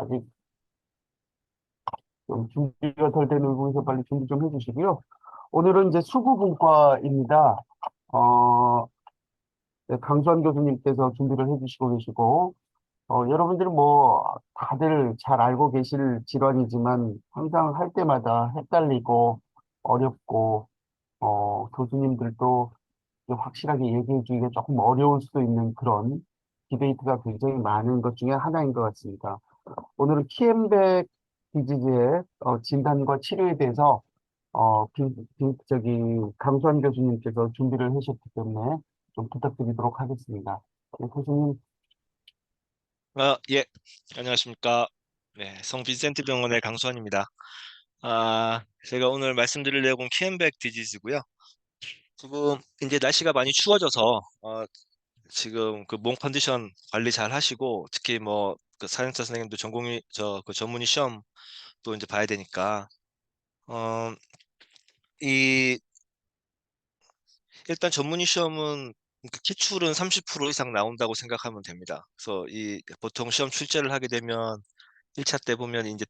아직 좀 준비가 덜 되는 부분에서 빨리 준비 좀 해주시고요. 오늘은 이제 수구분과입니다. 어, 네, 강수환 교수님께서 준비를 해주시고 계시고, 여러분들은 뭐, 다들 잘 알고 계실 질환이지만, 항상 할 때마다 헷갈리고, 어렵고, 교수님들도 확실하게 얘기해 주기가 조금 어려울 수도 있는 그런 디베이트가 굉장히 많은 것 중에 하나인 것 같습니다. 오늘은 키엠백 디지즈의 진단과 치료에 대해서 저기 강수환 교수님께서 준비를 하셨기 때문에 좀 부탁드리도록 하겠습니다. 네, 교수님. 예, 안녕하십니까. 네, 성 빈센트 병원의 강수환입니다. 제가 오늘 말씀드릴 내용은 키앤백 디지즈고요. 지금 이제 날씨가 많이 추워져서 지금 그 몸 컨디션 관리 잘 하시고 특히 뭐 그 사연자 선생님도 전공이 그 전문의 시험 또 이제 봐야 되니까 어, 이 일단 전문의 시험은 그 기출은 30% 이상 나온다고 생각하면 됩니다. 그래서 이 보통 시험 출제를 하게 되면 1차 때 보면 이제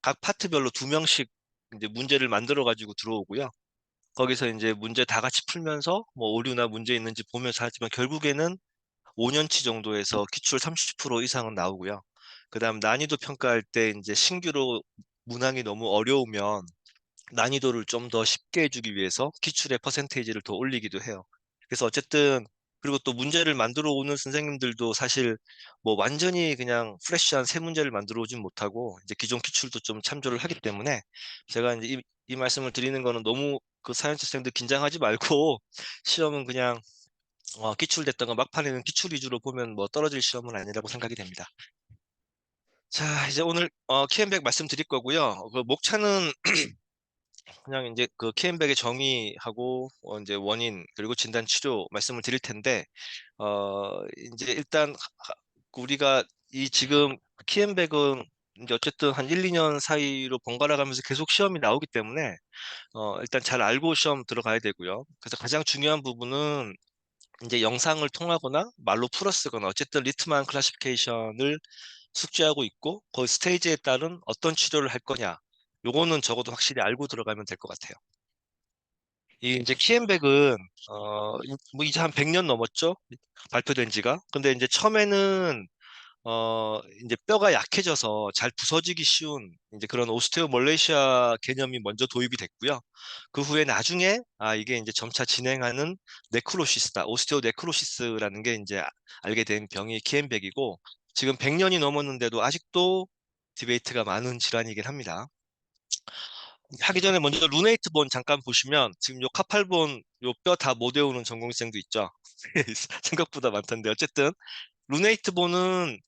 각 파트별로 두 명씩 이제 문제를 만들어 가지고 들어오고요. 거기서 이제 문제 다 같이 풀면서 뭐 오류나 문제 있는지 보면서 하지만 결국에는 5년치 정도에서 기출 30% 이상은 나오고요. 그다음 난이도 평가할 때 이제 신규로 문항이 너무 어려우면 난이도를 좀 더 쉽게 해주기 위해서 기출의 퍼센테이지를 더 올리기도 해요. 그래서 어쨌든 그리고 또 문제를 만들어 오는 선생님들도 사실 뭐 완전히 그냥 프레시한 새 문제를 만들어 오진 못하고 이제 기존 기출도 좀 참조를 하기 때문에 제가 이제 이 말씀을 드리는 거는 너무 그 사연자생들 긴장하지 말고 시험은 그냥 기출됐던 거 막판에는 기출 위주로 보면 뭐 떨어질 시험은 아니라고 생각이 됩니다. 자, 이제 오늘 키앤백 말씀드릴 거고요. 그 목차는 그냥 이제 그 KM백의 정의하고 이제 원인 그리고 진단 치료 말씀을 드릴 텐데 이제 일단 우리가 이 지금 KM백은 이제 어쨌든 한 1, 2년 사이로 번갈아 가면서 계속 시험이 나오기 때문에 일단 잘 알고 시험 들어가야 되고요. 그래서 가장 중요한 부분은 이제 영상을 통하거나 말로 풀어 쓰거나 어쨌든 리트만 클래시피케이션을 숙지하고 있고 그 스테이지에 따른 어떤 치료를 할 거냐 요거는 적어도 확실히 알고 들어가면 될 것 같아요. 이 이제 키엠백은 뭐 이제 한 100년 넘었죠? 발표된 지가. 근데 이제 처음에는 이제 뼈가 약해져서 잘 부서지기 쉬운 이제 그런 오스테오멀레이시아 개념이 먼저 도입이 됐고요. 그 후에 나중에 이게 이제 점차 진행하는 네크로시스다. 오스테오 네크로시스라는 게 이제 알게 된 병이 키엠백이고 지금 100년이 넘었는데도 아직도 디베이트가 많은 질환이긴 합니다. 하기 전에 먼저 루네이트 본 잠깐 보시면 지금 요 카팔본 요 뼈 다 못 외우는 전공생도 있죠. 생각보다 많던데 어쨌든 루네이트 본은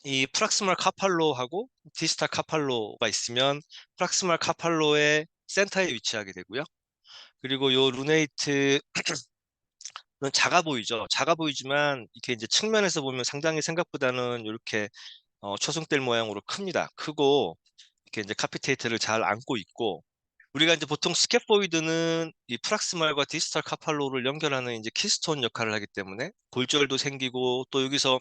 이 프락스말 카팔로하고 디스탈 카팔로가 있으면 프락스말 카팔로의 센터에 위치하게 되고요. 그리고 요 루네이트는 작아 보이죠. 작아 보이지만 이렇게 이제 측면에서 보면 상당히 생각보다는 이렇게 초승달 모양으로 큽니다. 크고 이렇게 이제 카피테이트를 잘 안고 있고 우리가 이제 보통 스캐포이드는 이 프락스말과 디스탈 카팔로를 연결하는 이제 키스톤 역할을 하기 때문에 골절도 생기고 또 여기서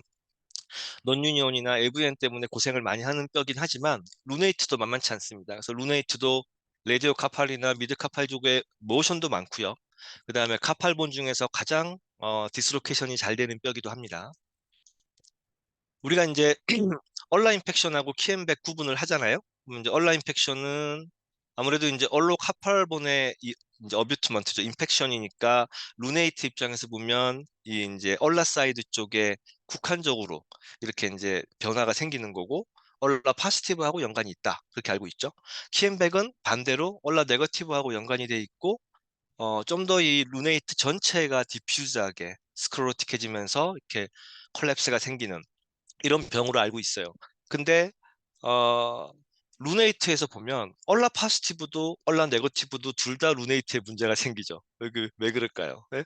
넌유니온이나 AVN 때문에 고생을 많이 하는 뼈긴 하지만 루네이트도 만만치 않습니다. 그래서 루네이트도 레디오 카팔이나 미드 카팔 쪽에 모션도 많고요. 그 다음에 카팔본 중에서 가장 디스로케이션이 잘 되는 뼈기도 합니다. 우리가 이제 얼라 인펙션하고 키엠백 구분을 하잖아요. 그럼 이제 얼라 인펙션은 아무래도 이제 얼로카팔본의 이제 어뷰트먼트죠. 인펙션이니까 루네이트 입장에서 보면 이 이제 얼라 사이드 쪽에 국한적으로 이렇게 이제 변화가 생기는 거고 얼라 파시티브하고 연관이 있다. 그렇게 알고 있죠. 키엠백은 반대로 얼라 네거티브하고 연관이 돼 있고 좀 더 이 루네이트 전체가 디퓨즈하게 스크로틱해지면서 이렇게 콜랩스가 생기는 이런 병으로 알고 있어요. 근데 어, 루네이트에서 보면 얼라 파지티브도 얼라 네거티브도 둘 다 루네이트에 문제가 생기죠. 왜 그럴까요? 네?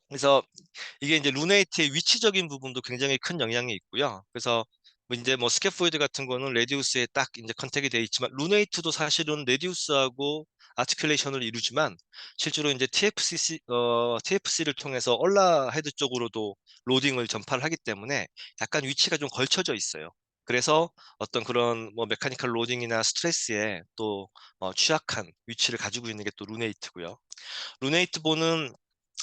그래서 이게 이제 루네이트의 위치적인 부분도 굉장히 큰 영향이 있고요. 그래서 뭐 이제 뭐 스캐포이드 같은 거는 레디우스에 딱 이제 컨택이 돼 있지만 루네이트도 사실은 레디우스하고 아티큘레이션을 이루지만 실제로 이제 TFC를 통해서 얼라 헤드 쪽으로도 로딩을 전파를 하기 때문에 약간 위치가 좀 걸쳐져 있어요. 그래서 어떤 그런 뭐 메카니컬 로딩이나 스트레스에 또 취약한 위치를 가지고 있는 게 또 루네이트고요. 루네이트본은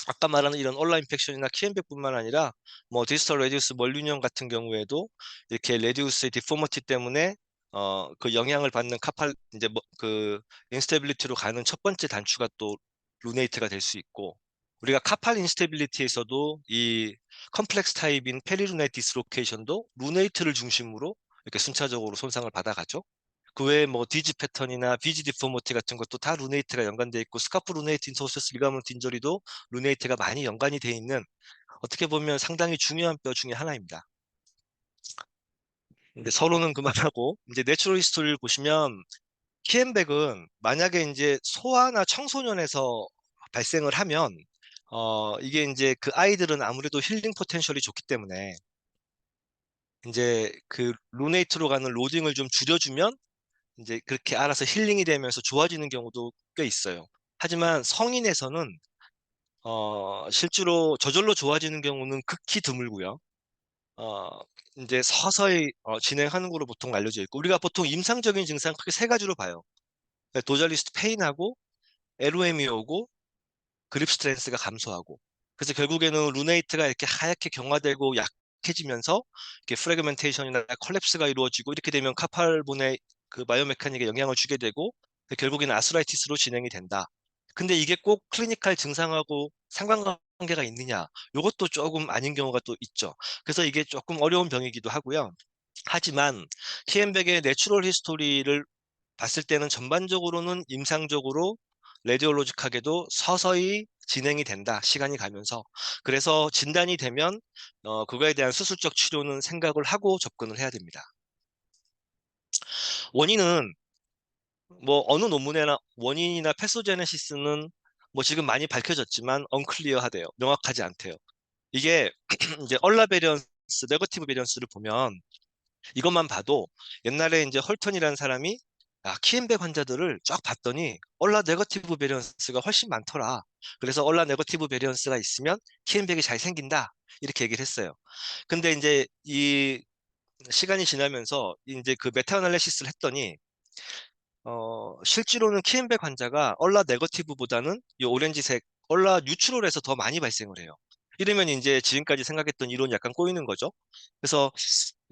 아까 말하는 이런 온라인 인펙션이나 키앤백뿐만 아니라 뭐 디지털 레디우스 멀리니엄 같은 경우에도 이렇게 레디우스의 디포머티 때문에 그 영향을 받는 카팔 이제 뭐 그 인스테빌리티로 가는 첫 번째 단추가 또 루네이트가 될 수 있고, 우리가 카팔 인스테빌리티에서도 이 컴플렉스 타입인 페리루네이트 디스로케이션도 루네이트를 중심으로 이렇게 순차적으로 손상을 받아가죠. 그 외에 뭐 디지 패턴이나 비지 디포머티 같은 것도 다 루네이트가 연관돼 있고, 스카프 루네이트 인소스스 리가먼트 인저리도 루네이트가 많이 연관이 돼 있는, 어떻게 보면 상당히 중요한 뼈 중에 하나입니다. 근데 서로는 그만하고 이제 내추럴 히스토리를 보시면, 키앤백은 만약에 이제 소아나 청소년에서 발생을 하면 이게 이제 그 아이들은 아무래도 힐링 포텐셜이 좋기 때문에 이제 그 루네이트로 가는 로딩을 좀 줄여주면 이제 그렇게 알아서 힐링이 되면서 좋아지는 경우도 꽤 있어요. 하지만 성인에서는 실제로 저절로 좋아지는 경우는 극히 드물고요. 어, 이제 서서히 진행하는 걸로 보통 알려져 있고, 우리가 보통 임상적인 증상 크게 세 가지로 봐요. 도잘리스트 페인하고 LOM이 오고 그립 스트렝스가 감소하고, 그래서 결국에는 루네이트가 이렇게 하얗게 경화되고 약해지면서 이렇게 프래그멘테이션이나 컬랩스가 이루어지고, 이렇게 되면 카팔본의 그 바이오메카닉에 영향을 주게 되고 결국에는 아스라이티스로 진행이 된다. 근데 이게 꼭 클리니컬 증상하고 상관관계가 있느냐? 이것도 조금 아닌 경우가 또 있죠. 그래서 이게 조금 어려운 병이기도 하고요. 하지만 키엠백의 내추럴 히스토리를 봤을 때는 전반적으로는 임상적으로 레디올로직하게도 서서히 진행이 된다, 시간이 가면서. 그래서 진단이 되면 그거에 대한 수술적 치료는 생각을 하고 접근을 해야 됩니다. 원인은 뭐 어느 논문에나 원인이나 패소제네시스는 뭐 지금 많이 밝혀졌지만 언클리어하대요. 명확하지 않대요. 이게 이제 얼라 베리언스, 네거티브 베리언스를 보면, 이것만 봐도 옛날에 이제 헐턴이라는 사람이 키앤백 환자들을 쫙 봤더니 얼라 네거티브 베리언스가 훨씬 많더라. 그래서 얼라 네거티브 베리언스가 있으면 키앤백이 잘 생긴다, 이렇게 얘기를 했어요. 근데 이제 이 시간이 지나면서 이제 그 메타 아날리시스를 했더니 실제로는 키앤백 환자가 얼라 네거티브보다는 이 오렌지색 얼라 뉴트럴에서 더 많이 발생을 해요. 이러면 이제 지금까지 생각했던 이론이 약간 꼬이는 거죠. 그래서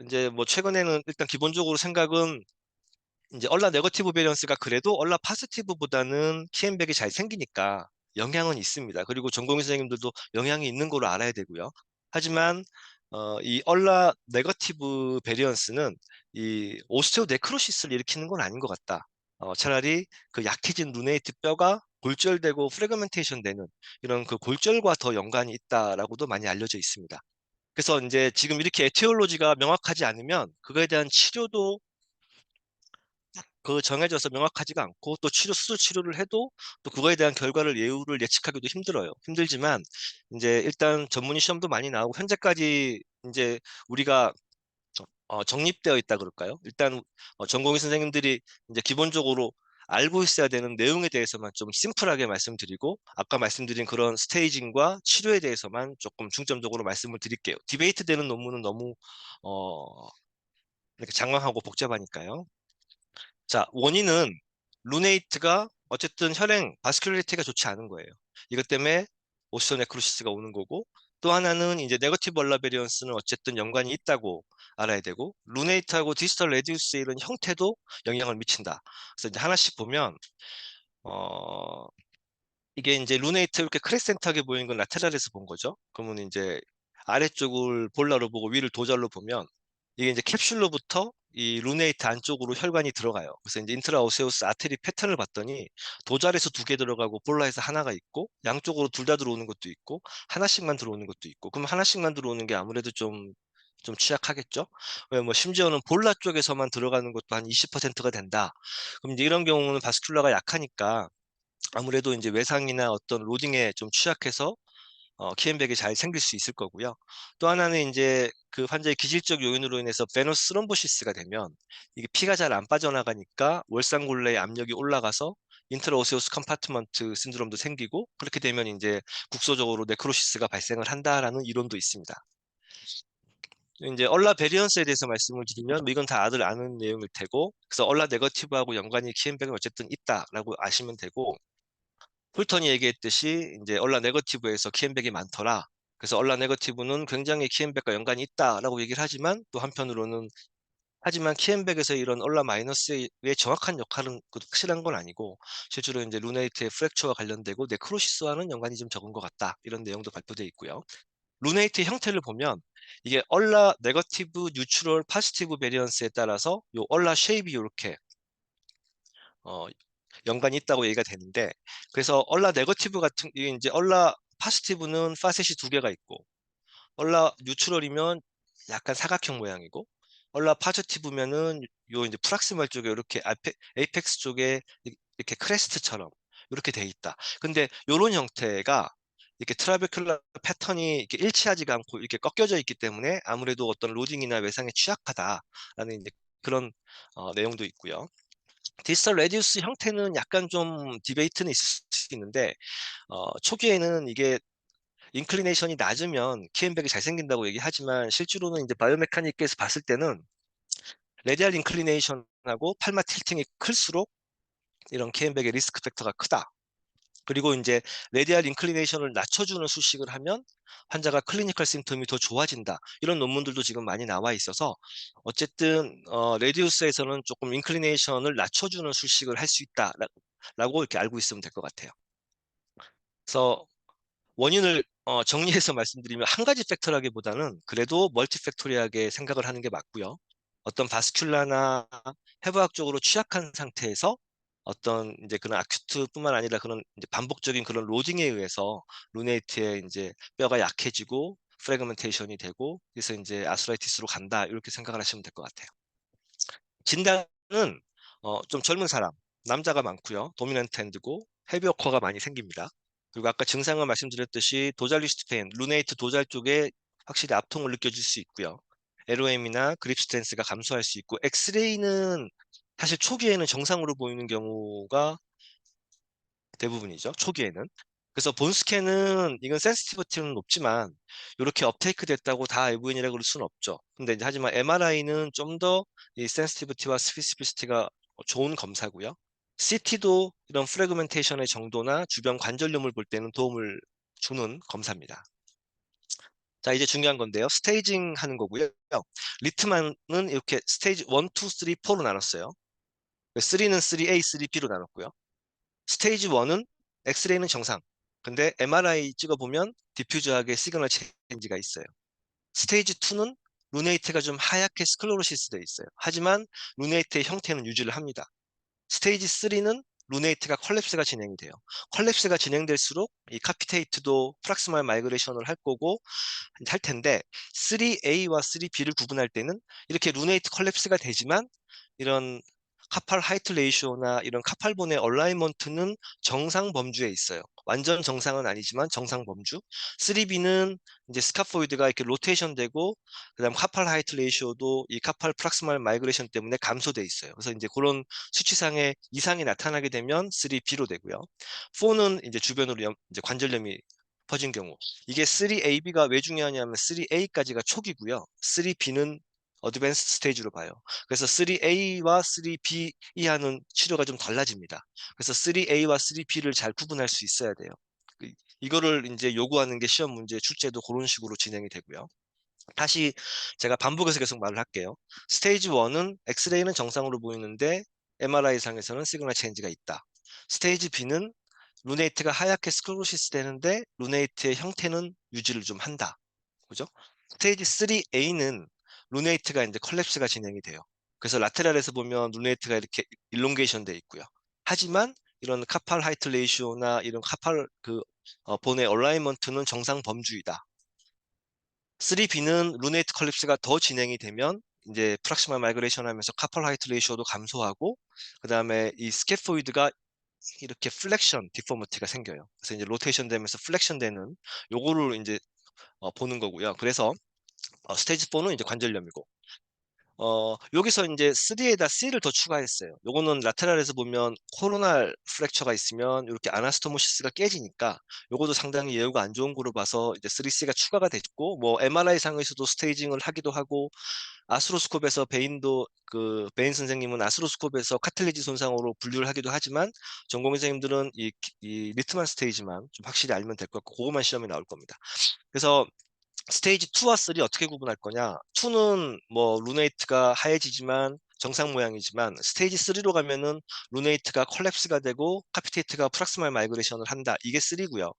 이제 뭐 최근에는 일단 기본적으로 생각은, 이제 얼라 네거티브 베리언스가 그래도 얼라 파지티브보다는 키앤백이 잘 생기니까 영향은 있습니다. 그리고 전공의 선생님들도 영향이 있는 걸로 알아야 되고요. 하지만 이 얼라 네거티브 베리언스는 이 오스테오 네크로시스를 일으키는 건 아닌 것 같다. 차라리 그 약해진 루네이트 뼈가 골절되고 프래그멘테이션 되는 이런 그 골절과 더 연관이 있다라고도 많이 알려져 있습니다. 그래서 이제 지금 이렇게 에티올로지가 명확하지 않으면 그거에 대한 치료도 그 정해져서 명확하지가 않고, 또 수술 치료를 해도 또 그거에 대한 결과를 예후를 예측하기도 힘들어요. 힘들지만 이제 일단 전문의 시험도 많이 나오고, 현재까지 이제 우리가 정립되어 있다 그럴까요? 일단 전공의 선생님들이 이제 기본적으로 알고 있어야 되는 내용에 대해서만 좀 심플하게 말씀드리고, 아까 말씀드린 그런 스테이징과 치료에 대해서만 조금 중점적으로 말씀을 드릴게요. 디베이트 되는 논문은 너무 어, 이렇게 장황하고 복잡하니까요. 자, 원인은 루네이트가 어쨌든 혈행, 바스큘리티가 좋지 않은 거예요. 이것 때문에 오스토네크로시스가 오는 거고, 또 하나는 이제 네거티브 얼라베리언스는 어쨌든 연관이 있다고 알아야 되고, 루네이트하고 디지털 레디우스의 이런 형태도 영향을 미친다. 그래서 이제 하나씩 보면 어, 이게 이제 루네이트 이렇게 크레센트하게 보이는 건 라테랄에서 본 거죠. 그러면 이제 아래쪽을 볼라로 보고 위를 도잘로 보면, 이게 이제 캡슐로부터 이 루네이트 안쪽으로 혈관이 들어가요. 그래서 이제 인트라오세우스 아테리 패턴을 봤더니 도잘에서 두 개 들어가고 볼라에서 하나가 있고, 양쪽으로 둘 다 들어오는 것도 있고 하나씩만 들어오는 것도 있고. 그럼 하나씩만 들어오는 게 아무래도 좀 취약하겠죠. 왜 뭐 심지어는 볼라 쪽에서만 들어가는 것도 한 20%가 된다. 그럼 이제 이런 경우는 바스큘라가 약하니까 아무래도 이제 외상이나 어떤 로딩에 좀 취약해서 키앤백이 잘 생길 수 있을 거고요. 또 하나는 이제 그 환자의 기질적 요인으로 인해서 베너스 스럼보시스가 되면, 이게 피가 잘 안 빠져나가니까 월상골레의 압력이 올라가서 인트라오세우스 컴파트먼트 신드롬도 생기고, 그렇게 되면 이제 국소적으로 네크로시스가 발생을 한다라는 이론도 있습니다. 이제 얼라 베리언스에 대해서 말씀을 드리면 뭐 이건 다 다들 아는 내용일 테고, 그래서 얼라 네거티브하고 연관이 키앤백은 어쨌든 있다라고 아시면 되고, 풀턴이 얘기했듯이 이제 얼라 네거티브에서 키앤백이 많더라. 그래서 얼라 네거티브는 굉장히 키앤백과 연관이 있다라고 얘기를 하지만, 또 한편으로는 하지만 키앤백에서 이런 얼라 마이너스의 정확한 역할은 확실한 건 아니고, 실제로 이제 루네이트의 프랙처와 관련되고 네크로시스와는 연관이 좀 적은 것 같다, 이런 내용도 발표되어 있고요. 루네이트의 형태를 보면 이게 얼라 네거티브, 뉴트럴, 파지티브 베리언스에 따라서 요 얼라 쉐입이 이렇게 어, 연관이 있다고 얘기가 되는데, 그래서 얼라 네거티브 같은 이게 이제 얼라 파지티브는 파셋이 두 개가 있고, 얼라 뉴트럴이면 약간 사각형 모양이고, 얼라 파지티브면은 요 이제 프락시멀 쪽에 이렇게 에이펙스 쪽에 이렇게 크레스트처럼 이렇게 돼 있다. 근데 요런 형태가 이렇게 트라베큘러 패턴이 이렇게 일치하지가 않고 이렇게 꺾여져 있기 때문에 아무래도 어떤 로딩이나 외상에 취약하다라는 이제 그런 내용도 있고요. 디지털 레디우스 형태는 약간 좀 디베이트는 있을 수 있는데, 초기에는 이게 인클리네이션이 낮으면 키앤백이 잘 생긴다고 얘기하지만, 실제로는 이제 바이오메카닉에서 봤을 때는 레디얼 인클리네이션하고 팔마 틸팅이 클수록 이런 키앤백의 리스크 팩터가 크다. 그리고 이제 레디얼 인클리네이션을 낮춰주는 수식을 하면 환자가 클리니컬 심텀이 더 좋아진다. 이런 논문들도 지금 많이 나와 있어서, 어쨌든 레디우스에서는 조금 인클리네이션을 낮춰주는 수식을 할 수 있다라고 이렇게 알고 있으면 될 것 같아요. 그래서 원인을 정리해서 말씀드리면, 한 가지 팩터라기보다는 그래도 멀티팩토리하게 생각을 하는 게 맞고요. 어떤 바스큘라나 해부학적으로 취약한 상태에서 어떤 이제 그런 아큐트뿐만 아니라 그런 이제 반복적인 그런 로딩에 의해서 루네이트의 이제 뼈가 약해지고 프래그멘테이션이 되고, 그래서 이제 아스라이티스로 간다, 이렇게 생각을 하시면 될 것 같아요. 진단은 좀 젊은 사람, 남자가 많고요. 도미넌트 핸드고 헤비워커가 많이 생깁니다. 그리고 아까 증상을 말씀드렸듯이 도잘리스트 페인, 루네이트 도잘 쪽에 확실히 압통을 느껴질 수 있고요. LOM이나 그립 스탠스가 감소할 수 있고, 엑스레이는 사실 초기에는 정상으로 보이는 경우가 대부분이죠. 초기에는. 그래서 본 스캔은 이건 센시티비티는 높지만 이렇게 업테이크 됐다고 다 AVN이라고 그럴 수는 없죠. 근데 이제 하지만 MRI는 좀 더 이 센시티비티와 스페시피시티가 좋은 검사고요. CT도 이런 프래그멘테이션의 정도나 주변 관절염을 볼 때는 도움을 주는 검사입니다. 자, 이제 중요한 건데요. 스테이징 하는 거고요. 리트만은 이렇게 스테이지 1, 2, 3, 4로 나눴어요. 3는 3A, 3B로 나눴고요. 스테이지 1은 엑스레이는 정상. 근데 MRI 찍어보면 디퓨저하게 시그널 체인지가 있어요. 스테이지 2는 루네이트가 좀 하얗게 스클로로시스 돼 있어요. 하지만 루네이트의 형태는 유지를 합니다. 스테이지 3는 루네이트가 컬랩스가 진행이 돼요. 컬랩스가 진행될수록 이 카피테이트도 프락스말 마이그레이션을 할 거고 할 텐데, 3A와 3B를 구분할 때는 이렇게 루네이트 컬랩스가 되지만 이런 카팔 하이트 레이쇼나 이런 카팔본의 얼라이먼트는 정상 범주에 있어요. 완전 정상은 아니지만 정상 범주. 3B는 이제 스카포이드가 이렇게 로테이션 되고, 그다음 카팔 하이트 레이쇼도 이 카팔 프락스말 마이그레이션 때문에 감소돼 있어요. 그래서 이제 그런 수치상의 이상이 나타나게 되면 3B로 되고요. 4는 이제 주변으로 이제 관절염이 퍼진 경우. 이게 3AB가 왜 중요하냐면 3A까지가 초기고요. 3B는 어드밴스 스테이지로 봐요. 그래서 3A와 3B 이하는 치료가 좀 달라집니다. 그래서 3A와 3B를 잘 구분할 수 있어야 돼요. 이거를 이제 요구하는 게 시험 문제 출제도 그런 식으로 진행이 되고요. 다시 제가 반복해서 계속 말을 할게요. 스테이지 1은 엑스레이는 정상으로 보이는데 MRI 상에서는 시그널 체인지가 있다. 스테이지 B는 루네이트가 하얗게 스크로시스 되는데 루네이트의 형태는 유지를 좀 한다. 그죠? 스테이지 3A는 루네이트가 이제 컬랩스가 진행이 돼요. 그래서 라테랄에서 보면 루네이트가 이렇게 일롱게이션 돼 있고요. 하지만 이런 카팔 하이트 레이시오나 이런 카팔 본의 얼라이먼트는 정상 범주이다. 3B는 루네이트 컬립스가 더 진행이 되면 이제 프락시말 마이그레이션 하면서 카팔 하이트 레이시오도 감소하고, 그다음에 이 스캐포이드가 이렇게 플렉션 디포머티가 생겨요. 그래서 이제 로테이션 되면서 플렉션 되는 요거를 이제 보는 거고요. 그래서 스테이지 4는 이제 관절염이고, 여기서 이제 3에다 C를 더 추가했어요. 요거는 라테랄에서 보면 코로날 프랙처가 있으면 이렇게 아나스토모시스가 깨지니까 요것도 상당히 예후가 안 좋은 거로 봐서 이제 3C가 추가가 됐고, 뭐 MRI 상에서도 스테이징을 하기도 하고, 아스로스콥에서 베인 선생님은 아스로스콥에서 카틸리지 손상으로 분류를 하기도 하지만, 전공 선생님들은 이 리트만 스테이지만 좀 확실히 알면 될 것 같고, 그것만 시험에 나올 겁니다. 그래서 스테이지 2와 3 어떻게 구분할 거냐? 2는 뭐 루네이트가 하얘지지만 정상 모양이지만, 스테이지 3로 가면은 루네이트가 콜랩스가 되고 카피테이트가 프락스말 마이그레이션을 한다. 이게 3고요.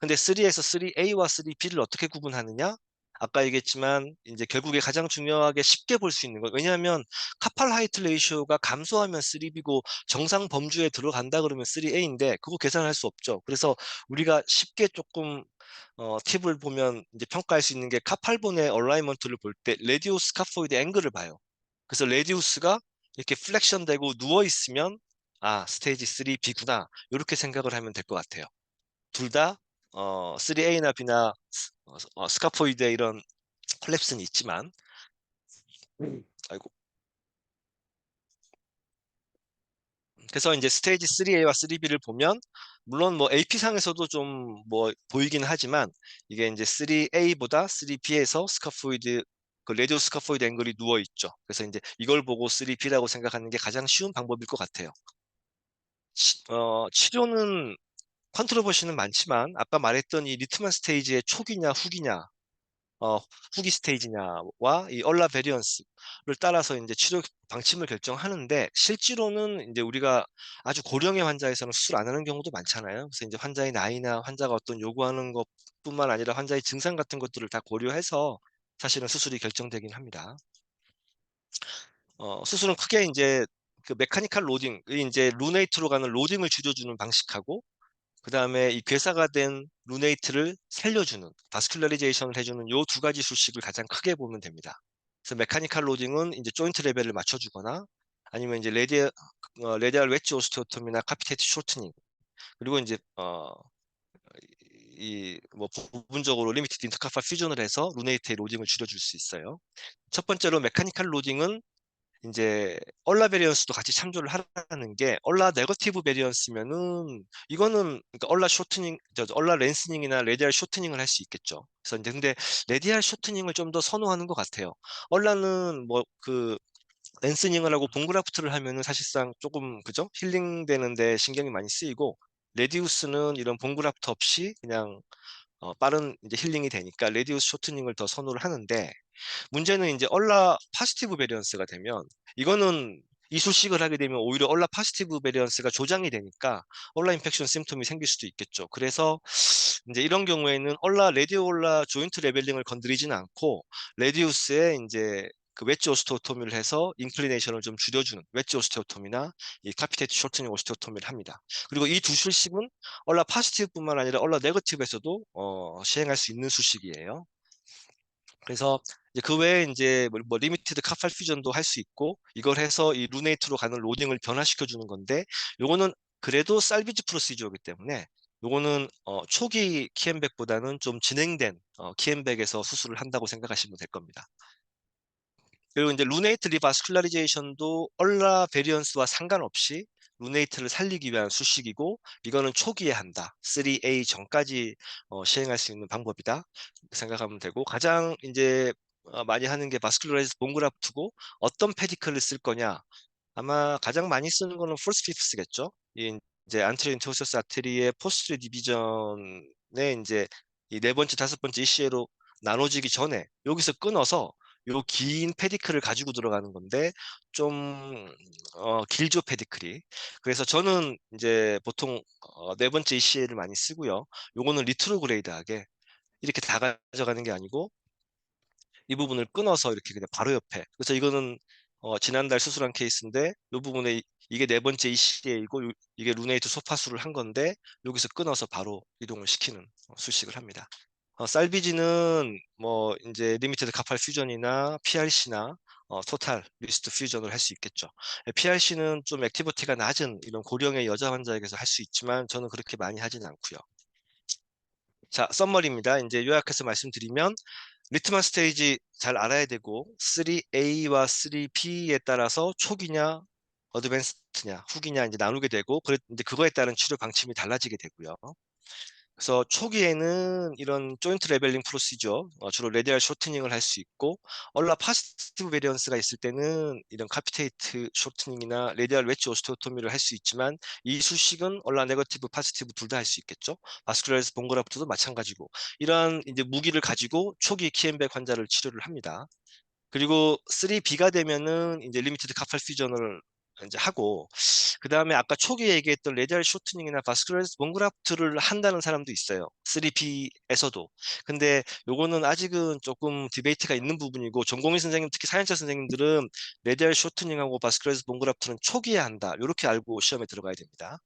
근데 3에서 3A와 3B를 어떻게 구분하느냐? 아까 얘기했지만 이제 결국에 가장 중요하게 쉽게 볼 수 있는 거. 왜냐하면 카팔 하이트 레이쇼가 감소하면 3B고 정상 범주에 들어간다 그러면 3A인데 그거 계산할 수 없죠. 그래서 우리가 쉽게 조금 팁을 보면 이제 평가할 수 있는 게, 카팔본의 얼라이먼트를 볼 때 레디우스 스카포이드 앵글을 봐요. 그래서 레디우스가 이렇게 플렉션 되고 누워 있으면 스테이지 3B구나. 이렇게 생각을 하면 될 것 같아요. 둘 다 3A나 B나 스카포이드에 이런 콜랩스는 있지만, 아이고. 그래서 이제 스테이지 3A와 3B를 보면, 물론 뭐 AP상에서도 좀 뭐 보이긴 하지만, 이게 이제 3A보다 3B에서 스카포이드, 그 레디오 스카포이드 앵글이 누워 있죠. 그래서 이제 이걸 보고 3B라고 생각하는 게 가장 쉬운 방법일 것 같아요. 치료는 컨트로버시는 많지만, 아까 말했던 이 리트만 스테이지의 초기냐 후기냐, 어, 후기 스테이지냐와 이 얼라 베리언스를 따라서 이제 치료 방침을 결정하는데, 실제로는 이제 우리가 아주 고령의 환자에서는 수술 안 하는 경우도 많잖아요. 그래서 이제 환자의 나이나 환자가 어떤 요구하는 것뿐만 아니라 환자의 증상 같은 것들을 다 고려해서 사실은 수술이 결정되긴 합니다. 수술은 크게 이제 그 메카니컬 로딩, 이제 루네이트로 가는 로딩을 줄여주는 방식하고, 그 다음에 이 괴사가 된 루네이트를 살려주는, 바스큘러리제이션을 해주는 요 두 가지 수식을 가장 크게 보면 됩니다. 그래서 메카니컬 로딩은 이제 조인트 레벨을 맞춰주거나, 아니면 이제 레디알 웨지 오스테오토미나 카피테이트 쇼트닝, 그리고 이제 이 뭐 부분적으로 리미티드 인터카파 퓨전을 해서 루네이트의 로딩을 줄여줄 수 있어요. 첫 번째로 메카니컬 로딩은 이제 얼라 베리언스도 같이 참조를 하라는 게, 얼라 네거티브 베리언스면은 이거는 그러니까 얼라 쇼트닝, 얼라 렌스닝이나 레디알 쇼트닝을 할 수 있겠죠. 그래서 이제 근데 레디알 쇼트닝을 좀 더 선호하는 것 같아요. 얼라는 뭐 그 렌스닝을 하고 봉그라프트를 하면은 사실상 조금 그죠? 힐링되는데 신경이 많이 쓰이고, 레디우스는 이런 봉그라프트 없이 그냥 빠른 이제 힐링이 되니까 레디우스 쇼트닝을 더 선호를 하는데, 문제는 이제 얼라 파지티브 베리언스가 되면, 이거는 이술식을 하게 되면 오히려 얼라 파지티브 베리언스가 조장이 되니까 얼라 인펙션 심텀이 생길 수도 있겠죠. 그래서 이제 이런 경우에는 레디올라 조인트 레벨링을 건드리지는 않고, 레디우스에 이제 그 웨지 오스테오토미를 해서 인클리네이션을 좀 줄여주는 웨지 오스테오토미나 이 카피테이트 쇼트닝 오스테오토미를 합니다. 그리고 이 두 수식은 얼라 파지티브뿐만 아니라 얼라 네거티브에서도 시행할 수 있는 수식이에요. 그래서 이제 그 외에 이제 뭐 리미티드 카팔 퓨전도 할 수 있고, 이걸 해서 이 루네이트로 가는 로딩을 변화시켜 주는 건데, 요거는 그래도 살비지 프로시저이기 때문에 요거는 초기 키앤백보다는 좀 진행된 키앤백에서 수술을 한다고 생각하시면 될 겁니다. 그리고 이제 루네이트 리바스큘라리제이션도 얼라 베리언스와 상관없이 루네이트를 살리기 위한 수식이고, 이거는 초기에 한다. 3A 전까지 시행할 수 있는 방법이다 생각하면 되고, 가장 이제 많이 하는 게 바스큘라라이즈 본그라프트고, 어떤 페디클을 쓸 거냐. 아마 가장 많이 쓰는 거는 폴스 피프스겠죠. 이제 안테리어 인터오세스 아테리의 포스트 디비전에 이제 이 네 번째, 다섯 번째 이시에로 나눠지기 전에 여기서 끊어서 요 긴 페디클을 가지고 들어가는 건데, 좀 길죠 페디클이. 그래서 저는 이제 보통 네 번째 이시에를 많이 쓰고요. 요거는 리트로그레이드하게 이렇게 다 가져가는 게 아니고, 이 부분을 끊어서 이렇게 그냥 바로 옆에. 그래서 이거는 지난달 수술한 케이스인데, 이 부분에 이게 네 번째 ECA이고 이게 루네이트 소파수를 한 건데, 여기서 끊어서 바로 이동을 시키는 수식을 합니다. 살비지는 뭐 이제 리미티드 카팔 퓨전이나 PRC나 토탈 리스트 퓨전을 할 수 있겠죠. PRC는 좀 액티비티가 낮은 이런 고령의 여자 환자에게서 할 수 있지만, 저는 그렇게 많이 하진 않고요. 자, 썸머리입니다. 이제 요약해서 말씀드리면, 리트만 스테이지 잘 알아야 되고 3A와 3B에 따라서 초기냐 어드밴스드냐 후기냐 이제 나누게 되고 이제 그거에 따른 치료 방침이 달라지게 되고요. 그래서 초기에는 이런 조인트 레벨링 프로시저 주로 레디얼 쇼트닝을 할 수 있고 얼라 파스티브 베리언스가 있을 때는 이런 카피테이트 쇼트닝이나 레디얼 웨지 오스테오토미를 할 수 있지만 이 수식은 얼라 네거티브 파스티브 둘 다 할 수 있겠죠. 바스큘라리스 본그라프트도 마찬가지고 이러한 이제 무기를 가지고 초기 키앤백 환자를 치료를 합니다. 그리고 3B가 되면은 이제 리미티드 카팔 퓨전을 이제 하고 그 다음에 아까 초기에 얘기했던 레디얼 쇼트닝이나 바스큘라리스 본그라프트를 한다는 사람도 있어요. 3B에서도. 근데 요거는 아직은 조금 디베이트가 있는 부분이고 전공의 선생님 특히 사연차 선생님들은 레디얼 쇼트닝하고 바스큘라리스 본그라프트는 초기에 한다. 이렇게 알고 시험에 들어가야 됩니다.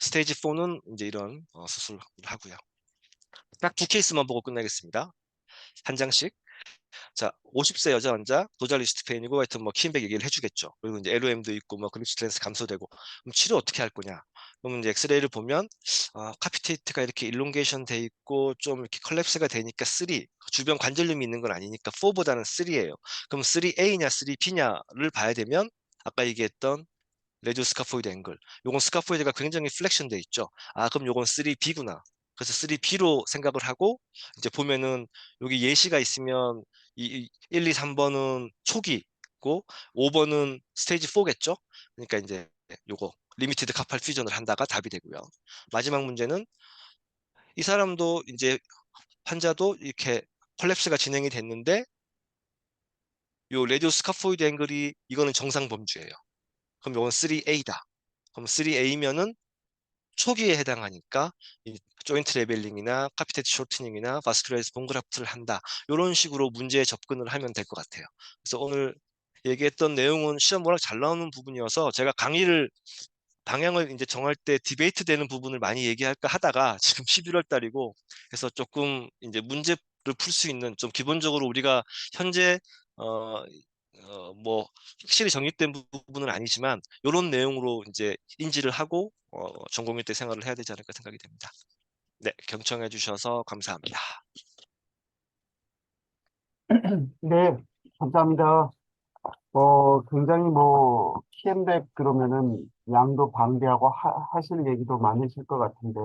스테이지 4는 이제 이런 수술을 하고요. 딱 두 케이스만 보고 끝내겠습니다. 한 장씩. 자, 50세 여자 환자, 도잘리스트 페인이고 하여튼 뭐 키인백 얘기를 해주겠죠. 그리고 이제 LOM도 있고 뭐 글리치 스트렝스 감소되고 그럼 치료 어떻게 할 거냐? 그러면 이제 엑스레이를 보면 카피테이트가 이렇게 일롱게이션 돼 있고 좀 이렇게 컬랩스가 되니까 3, 주변 관절염이 있는 건 아니니까 4보다는 3예요. 그럼 3A냐 3B냐를 봐야 되면 아까 얘기했던 레디오 스카포이드 앵글. 요건 스카포이드가 굉장히 플렉션 돼 있죠. 그럼 요건 3B구나. 그래서 3B로 생각을 하고 이제 보면은 여기 예시가 있으면 1, 2, 3번은 초기고 5번은 스테이지 4겠죠. 그러니까 이제 요거 리미티드 카팔 퓨전을 한다가 답이 되고요. 마지막 문제는 이 사람도 이제 환자도 이렇게 콜랩스가 진행이 됐는데 요 레디오 스카포이드 앵글이 이거는 정상 범주예요. 그럼 요건 3A다. 그럼 3A면은 초기에 해당하니까 이 조인트 레벨링이나 카피테트 쇼트닝이나 바스큘라리스 본그라프트를 한다. 이런 식으로 문제에 접근을 하면 될 것 같아요. 그래서 오늘 얘기했던 내용은 시험 워낙 잘 나오는 부분이어서 제가 강의를 방향을 이제 정할 때 디베이트 되는 부분을 많이 얘기할까 하다가 지금 11월 달이고 그래서 조금 이제 문제를 풀 수 있는 좀 기본적으로 우리가 현재 뭐 확실히 정립된 부분은 아니지만 이런 내용으로 이제 인지를 하고 전공의 때 생활을 해야 되지 않을까 생각이 됩니다. 네, 경청해 주셔서 감사합니다. 네, 감사합니다. 굉장히 뭐, 키엠백 그러면은 양도 방대하고 하실 얘기도 많으실 것 같은데,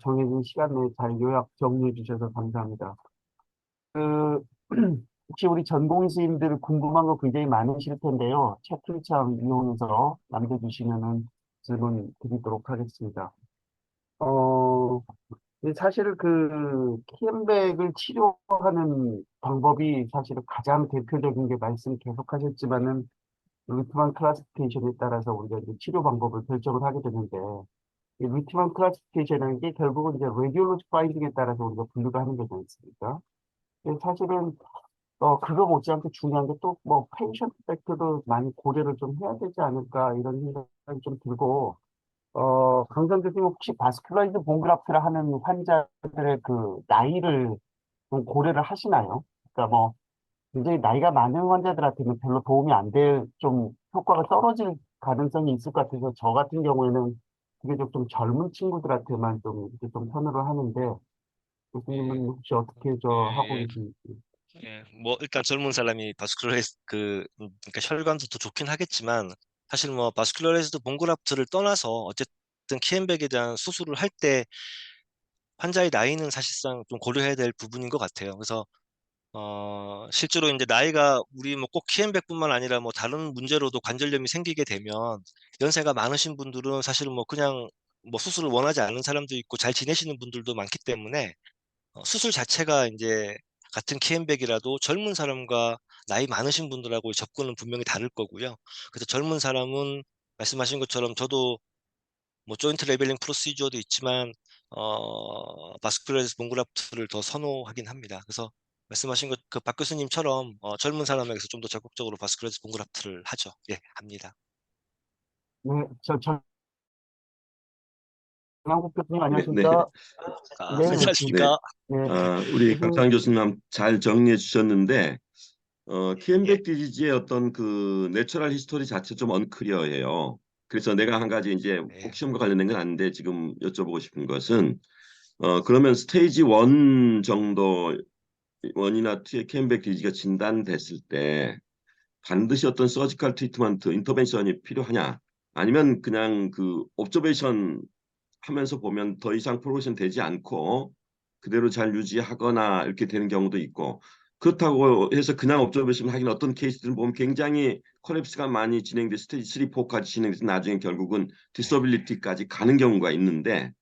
정해진 시간 내에 잘 요약 정리해 주셔서 감사합니다. 그, 혹시 우리 전공의수님들 궁금한 거 굉장히 많으실 텐데요. 채팅창 이용해서 남겨주시면은 질문 드리도록 하겠습니다. 어, 사실 그 키엠백을 치료하는 방법이 사실은 가장 대표적인 게 말씀 계속하셨지만은 루트만 클래시피케이션에 따라서 우리가 이제 치료 방법을 결정을 하게 되는데 이 루트만 클래시피케이션이라는 게 결국은 이제 레디올로지 파인딩에 따라서 우리가 분류가 하는 거지 않습니까? 근데 사실은 그거 못지않게 중요한 게 또 뭐 페이션트 팩터도 많이 고려를 좀 해야 되지 않을까 이런 생각이 좀 들고 강선 교수님 혹시 바스큘라이즈 본그라프를 하는 환자들의 그 나이를 좀 고려를 하시나요? 그러니까 뭐 굉장히 나이가 많은 환자들한테는 별로 도움이 안 될, 좀 효과가 떨어질 가능성이 있을 것 같아서 저 같은 경우에는 그게 좀 젊은 친구들한테만 좀 이렇게 좀 선호를 하는데 교수님은 혹시 어떻게 하고 예, 계신지. 뭐 일단 젊은 사람이 바스큘라리스 그러니까 혈관도 더 좋긴 하겠지만 사실 뭐 바스큘라리스도 본그라프트를 떠나서 어쨌든 키앤백에 대한 수술을 할 때 환자의 나이는 사실상 좀 고려해야 될 부분인 것 같아요. 그래서 실제로 이제 나이가 우리 뭐 꼭 키앤백뿐만 아니라 뭐 다른 문제로도 관절염이 생기게 되면 연세가 많으신 분들은 사실 뭐 그냥 뭐 수술을 원하지 않는 사람도 있고 잘 지내시는 분들도 많기 때문에 수술 자체가 이제 같은 키앤백이라도 젊은 사람과 나이 많으신 분들하고 접근은 분명히 다를 거고요. 그래서 젊은 사람은 말씀하신 것처럼 저도 뭐 조인트 레벨링 프로시저도 있지만 바스큘라리스 본그라프트를 더 선호하긴 합니다. 그래서 말씀하신 것 그 박 교수님처럼 젊은 사람에게서 좀 더 적극적으로 바스큘라리스 본그라프트를 하죠. 예, 합니다. 네, 정한국 교수님 네, 네. 안녕하십니까? 네, 네. 안녕하십니까? 네, 우리 교수님, 강창 교수님 잘 정리해 주셨는데 예, 키엠백 디지즈의 어떤 그 내추럴 히스토리 자체 좀 언클리어해요. 그래서 내가 한 가지 이제 꼭 예, 시험과 관련된 건 아닌데 지금 여쭤보고 싶은 것은 그러면 스테이지 1 정도의 1이나 2의 케임백 디지가 진단됐을 때 반드시 어떤 서지컬 트리트먼트, 인터벤션이 필요하냐? 아니면 그냥 그 옵저베이션 하면서 보면 더 이상 프로그레션 되지 않고 그대로 잘 유지하거나 이렇게 되는 경우도 있고 그렇다고 해서 그냥 옵저베이션 하긴 어떤 케이스들은 보면 굉장히 콜랩스가 많이 진행돼 스테이지 3, 4까지 진행돼서 나중에 결국은 디서빌리티까지 가는 경우가 있는데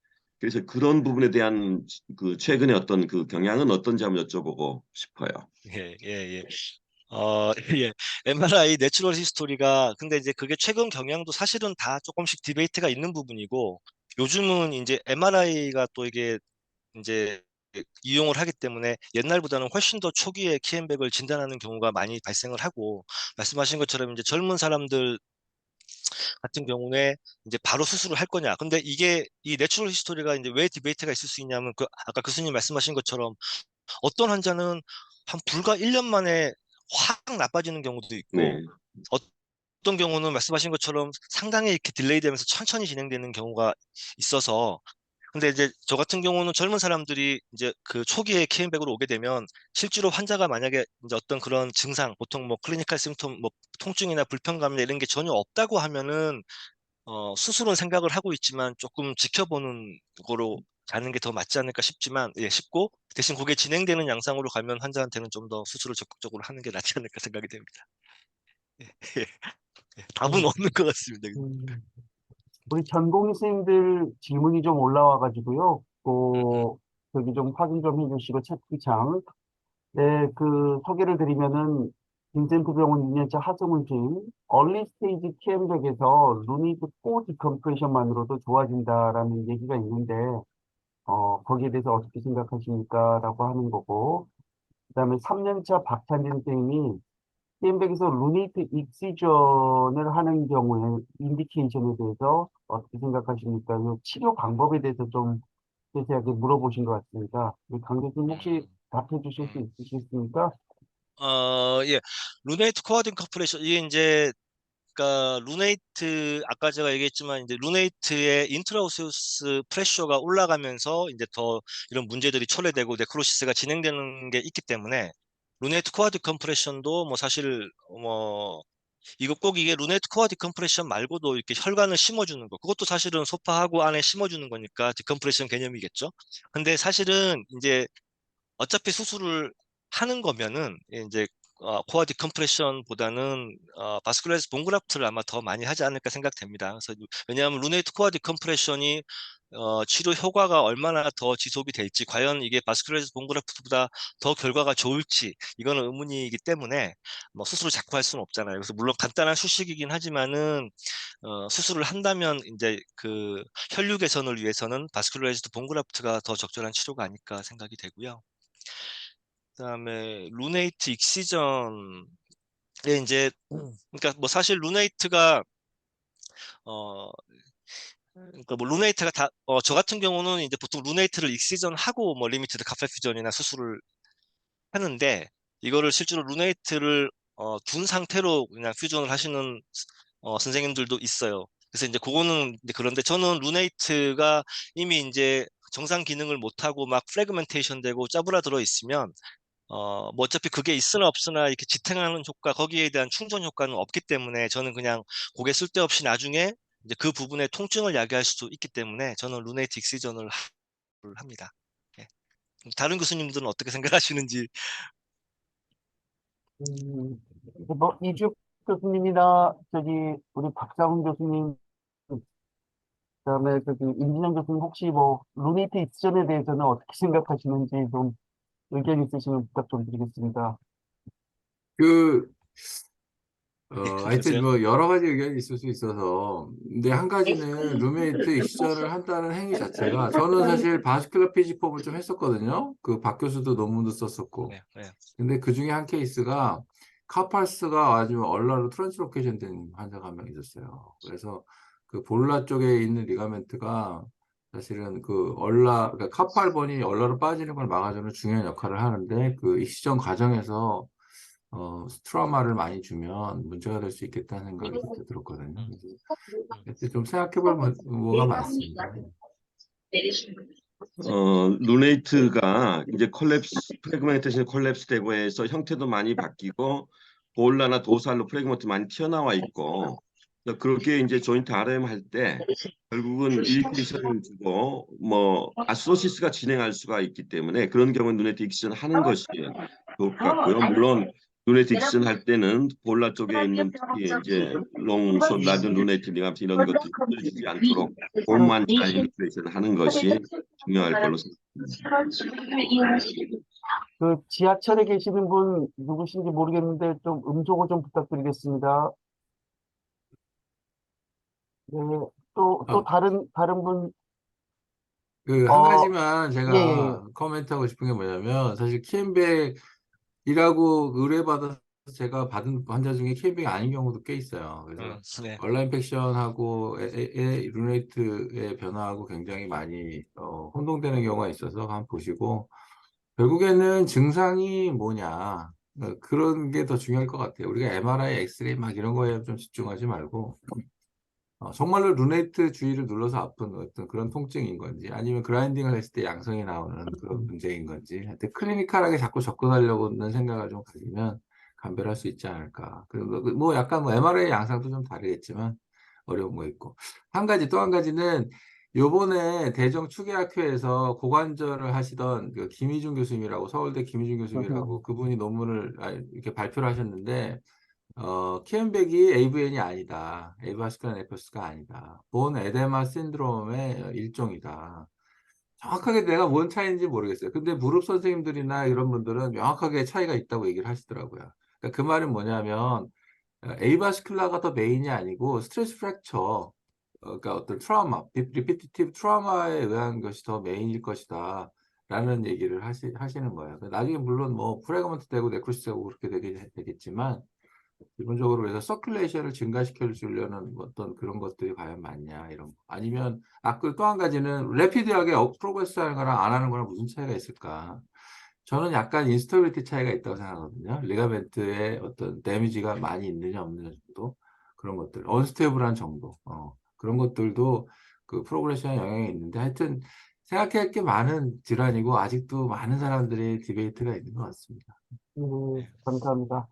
그래서 그런 부분에 대한 그 최근에 어떤 그 경향은 어떤지 한번 여쭤보고 싶어요. 예, 예, 예. 예. MRI 내추럴 히스토리가 근데 이제 그게 최근 경향도 사실은 다 조금씩 디베이트가 있는 부분이고 요즘은 이제 MRI가 또 이게 이제 이용을 하기 때문에 옛날보다는 훨씬 더 초기에 키앤백을 진단하는 경우가 많이 발생을 하고 말씀하신 것처럼 이제 젊은 사람들 같은 경우에 이제 바로 수술을 할 거냐. 근데 이게 이 내추럴 히스토리가 이제 왜 디베이트가 있을 수 있냐면 그 아까 교수님 말씀하신 것처럼 어떤 환자는 한 불과 1년 만에 확 나빠지는 경우도 있고 네, 어떤 경우는 말씀하신 것처럼 상당히 이렇게 딜레이 되면서 천천히 진행되는 경우가 있어서 근데 이제 저 같은 경우는 젊은 사람들이 이제 그 초기에 케인백으로 오게 되면 실제로 환자가 만약에 이제 어떤 그런 증상, 보통 뭐 클리니컬 심톰, 뭐 통증이나 불편감이나 이런 게 전혀 없다고 하면은 수술은 생각을 하고 있지만 조금 지켜보는 거로 가는 게 더 맞지 않을까 싶지만 예, 싶고 대신 그게 진행되는 양상으로 가면 환자한테는 좀 더 수술을 적극적으로 하는 게 낫지 않을까 생각이 됩니다. 예, 예, 예. 답은 음, 없는 것 같습니다. 음, 우리 전공생들 질문이 좀 올라와가지고요. 음, 음, 저기 좀 확인 좀 해주시고 채팅창. 네, 그 소개를 드리면은 빈센트 병원 2년차 하정훈 주임, 얼리 스테이지 TM백에서 루니드 코 디컴프레션만으로도 좋아진다라는 얘기가 있는데, 거기에 대해서 어떻게 생각하십니까? 라고 하는 거고, 그다음에 3년차 박찬진 선생님이 TM백에서 루니드 익시전을 하는 경우에 인디케이션에 대해서 어떻게 생각하십니까? 이 치료 방법에 대해서 좀 세세하게 물어보신 것 같습니다. 우리 강 교수님 혹시 음, 답해 주실 수 음. 있으시겠습니까? 예. 루네이트 코어딩 커플레이션 이게 이제 그러니까 루네이트 아까 제가 얘기했지만 이제 루네이트의 인트라오세우스 프레셔가 올라가면서 이제 더 이런 문제들이 초래되고 네크로시스가 진행되는 게 있기 때문에 루네이트 코어 디컴프레션도 뭐 사실 뭐 이거 꼭 이게 루네이트 코어 디컴프레션 말고도 이렇게 혈관을 심어주는 거 그것도 사실은 소파하고 안에 심어주는 거니까 디컴프레션 개념이겠죠. 근데 사실은 이제 어차피 수술을 하는 거면은 이제 코어 디컴프레션보다는 바스큘라리스 본그라프트를 아마 더 많이 하지 않을까 생각됩니다. 그래서 왜냐하면 루네이트 코어 디컴프레션이 치료 효과가 얼마나 더 지속이 될지, 과연 이게 바스큘라리스 본그라프트보다 더 결과가 좋을지 이거는 의문이기 때문에 뭐 수술을 자꾸 할 수는 없잖아요. 그래서 물론 간단한 수식이긴 하지만은 수술을 한다면 이제 그 혈류 개선을 위해서는 바스큘라리즈드 본그라프트가 더 적절한 치료가 아닐까 생각이 되고요. 그다음에 루네이트 익시전에 이제 그러니까 뭐 사실 루네이트가 어 그러니까 뭐 루네이트가 다 저 같은 경우는 이제 보통 루네이트를 익시전 하고 뭐 리미티드 카페 퓨전이나 수술을 하는데 이거를 실제로 루네이트를 둔 상태로 그냥 퓨전을 하시는 선생님들도 있어요. 그래서 이제 그거는 이제 그런데 저는 루네이트가 이미 이제 정상 기능을 못하고 막 프래그멘테이션 되고 짜부라들어 있으면 뭐 어차피 그게 있으나 없으나 이렇게 지탱하는 효과, 거기에 대한 충전 효과는 없기 때문에 저는 그냥 고개 쓸데없이 나중에 이제 그 부분에 통증을 야기할 수도 있기 때문에 저는 루네이트 익시전을 합니다. 예. 다른 교수님들은 어떻게 생각하시는지. 음, 뭐, 이주혁 교수님이나, 저기, 우리 박사훈 교수님, 그다음에 저기, 임진영 교수님 혹시 뭐, 루니티 익스전에 대해서는 어떻게 생각하시는지 좀 의견 있으시면 부탁 좀 드리겠습니다. 그, 예, 하여튼 그러세요? 뭐 여러 가지 의견이 있을 수 있어서, 근데 한 가지는 루메이트 익시전을 한다는 행위 자체가, 저는 사실 바스큘러 피지법을 좀 했었거든요. 그 박 교수도 논문도 썼었고. 네, 네. 근데 그 중에 한 케이스가 카팔스가 아주 얼라로 트랜스로케이션 된 환자가 한 명 있었어요. 그래서 그 볼라 쪽에 있는 리가멘트가 사실은 그 그러니까 카팔본이 얼라로 빠지는 걸 막아주는 중요한 역할을 하는데 그 익시전 과정에서 트라우마를 많이 주면 문제가 될 수 있겠다는 생각이 그때 들었거든요. 음, 그래서 음. 그때 좀 생각해 볼 뭐가 많습니다. 루네이트가 이제 프래그멘테이션 콜랩스 되고 해서 형태도 많이 바뀌고 보올라나 도살로 프래그먼트 많이 튀어나와 있고 그래서 그렇게 이제 조인트 RM 할 때 결국은 이리테이션을 주고 뭐 아소시스가 진행할 수가 있기 때문에 그런 경우는 루네이트 익스전 하는 것이 좋을 것 같고요. 물론 루네이트 익스전 할 때는 보올라 쪽에 있는 특히 이제 롱손 라든 루네이트 리가멘트 이런 것들이 흔들리지 않도록 몸만 잘 이리테이션 하는 것이 중요할 걸로 그 지하철에 계시는 분 누구신지 모르겠는데 좀 음소거 좀 부탁드리겠습니다. 네, 또 아, 다른 분, 그 한 어, 가지만 예, 예, 예. 제가 코멘트하고 싶은 게 뭐냐면 사실 키앤백이라고 의뢰받아서 제가 받은 환자 중에 키앤백이 아닌 경우도 꽤 있어요. 그래서 네. 얼라 인펙션하고 루네이트의 변화하고 굉장히 많이 혼동되는 경우가 있어서 한번 보시고 결국에는 증상이 뭐냐 그런 게 더 중요할 것 같아요. 우리가 MRI, 엑스레이 막 이런 거에 좀 집중하지 말고 정말로 루네이트 주위를 눌러서 아픈 어떤 그런 통증인 건지 아니면 그라인딩을 했을 때 양성이 나오는 그런 문제인 건지 하여튼 클리니컬하게 자꾸 접근하려고는 생각을 좀 가지면 감별할 수 있지 않을까. 그리고 뭐 약간 뭐 MRI 양상도 좀 다르겠지만 어려운 거 있고 한 가지 또 한 가지는 요번에 대정 추계학회에서 고관절을 하시던 그 김희준 교수님이라고 서울대 김희준 교수님이라고 그분이 논문을 이렇게 발표를 하셨는데 키엔백이 AVN이 아니다. 에이브하스쿨 네퍼스가 아니다. 본 에데마 신드롬의 일종이다. 정확하게 내가 뭔 차이인지 모르겠어요. 근데 무릎 선생님들이나 이런 분들은 명확하게 차이가 있다고 얘기를 하시더라고요. 그러니까 그 말은 뭐냐면 에이바스큘라가 더 메인이 아니고 스트레스 프랙처, 그러니까 어떤 트라우마, 리피티티브 트라우마에 의한 것이 더 메인일 것이다. 라는 얘기를 하시는 거예요. 나중에 물론 뭐 프래그먼트 되고 네크로시스 되고 그렇게 되겠지만 기본적으로 그래서 서큘레이션을 증가시켜 주려는 어떤 그런 것들이 과연 맞냐 이런 거. 아니면 또 한 가지는 래피드하게 프로그레스 하는 거랑 안 하는 거랑 무슨 차이가 있을까? 저는 약간 인스터빌리티 차이가 있다고 생각하거든요. 리가멘트에 어떤 데미지가 많이 있느냐 없느냐 정도 그런 것들, 언스테이블한 정도 그런 것들도 그 프로그레션에 영향이 있는데 하여튼 생각할 게 많은 질환이고 아직도 많은 사람들이 디베이트가 있는 것 같습니다. 감사합니다.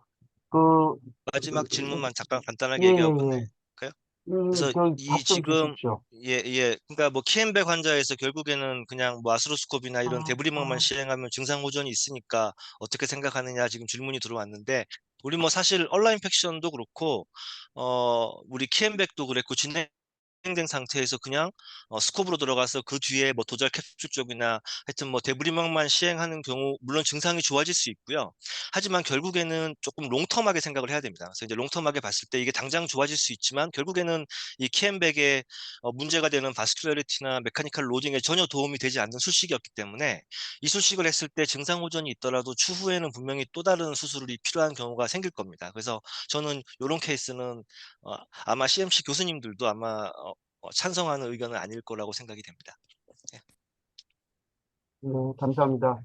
그, 마지막 질문만 잠깐 예, 간단하게 예, 얘기하고 예. 끝낼까요? 그래서 이 답 좀 지금 주십시오. 그러니까 뭐 키앤백 환자에서 결국에는 그냥 뭐 아스로스코피나 이런 대브리막만 아, 시행하면 증상 호전이 있으니까 어떻게 생각하느냐 지금 질문이 들어왔는데 우리 뭐 사실 얼라 인펙션도 그렇고 우리 키앤백도 그랬고 진행된 상태에서 그냥 스코프로 들어가서 그 뒤에 뭐 도잘 캡슐 쪽이나 하여튼 뭐 대브리막만 시행하는 경우 물론 증상이 좋아질 수 있고요. 하지만 결국에는 조금 롱텀하게 생각을 해야 됩니다. 그래서 이제 롱텀하게 봤을 때 이게 당장 좋아질 수 있지만 결국에는 이 키앤백에 문제가 되는 바스큘러리티나 메카니컬 로딩에 전혀 도움이 되지 않는 수식이었기 때문에 이 수식을 했을 때 증상 호전이 있더라도 추후에는 분명히 또 다른 수술이 필요한 경우가 생길 겁니다. 그래서 저는 이런 케이스는 아마 CMC 교수님들도 아마 찬성하는 의견은 아닐 거라고 생각이 됩니다. 네. 네, 감사합니다.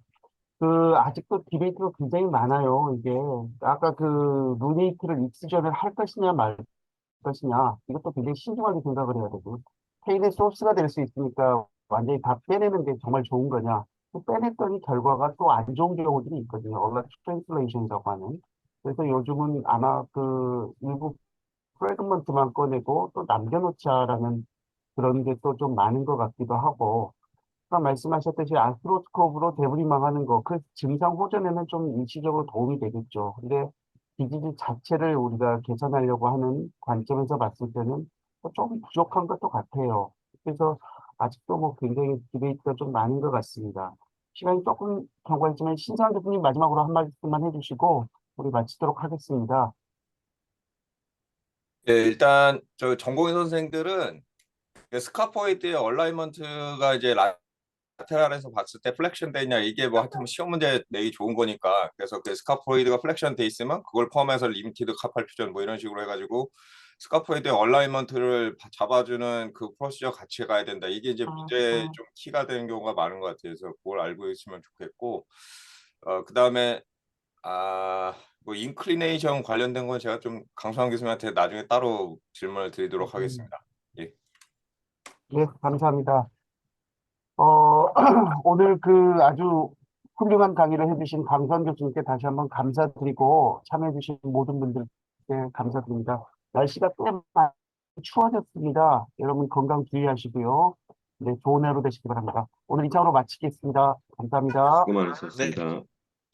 아직도 디베이트가 굉장히 많아요, 이게. 아까 루네이트를 익스전을 할 것이냐 말 것이냐, 이것도 굉장히 신중하게 생각을 해야 되고, 페인의 소스가 될 수 있으니까 완전히 다 빼내는 게 정말 좋은 거냐. 또 빼냈더니 결과가 또 안 좋은 경우들이 있거든요. 얼라 트랜슬레이션이라고 하는. 그래서 요즘은 아마 일부 프래그먼트만 꺼내고 또 남겨놓자라는 그런 게 또 좀 많은 것 같기도 하고, 아까 말씀하셨듯이 아스트로스코프로 대부리망하는 거, 그 증상 호전에는 좀 일시적으로 도움이 되겠죠. 근데 디지즈 자체를 우리가 개선하려고 하는 관점에서 봤을 때는 좀 부족한 것도 같아요. 그래서 아직도 뭐 굉장히 디베이트가 좀 많은 것 같습니다. 시간이 조금 경과했지만 신상 교수님 마지막으로 한 말씀만 해주시고 우리 마치도록 하겠습니다. 예, 일단 저 전공의 선생들은 스카포이드의 얼라이먼트가 이제 라테랄에서 봤을 때 플렉션 돼 있냐 이게 뭐 하여튼 시험 문제 내기 좋은 거니까 그래서 그 스카포이드가 플렉션 돼 있으면 그걸 포함해서 리미티드 카팔 퓨전 뭐 이런 식으로 해가지고 스카포이드의 얼라이먼트를 잡아주는 그 프로시저 같이 가야 된다. 이게 이제 문제 좀 키가 되는 경우가 많은 것 같아요. 그래서 그걸 알고 있으면 좋겠고 그다음에 뭐 인클리네이션 관련된 건 제가 좀 강수환 교수님한테 나중에 따로 질문을 드리도록 하겠습니다. 예. 네, 감사합니다. 오늘 그 아주 훌륭한 강의를 해주신 강선 교수님께 다시 한번 감사드리고 참여해주신 모든 분들께 감사드립니다. 날씨가 꽤 많이 추워졌습니다. 여러분 건강 주의하시고요. 네, 좋은 하루 되시기 바랍니다. 오늘 이상으로 마치겠습니다. 감사합니다. 수고 많으셨습니다.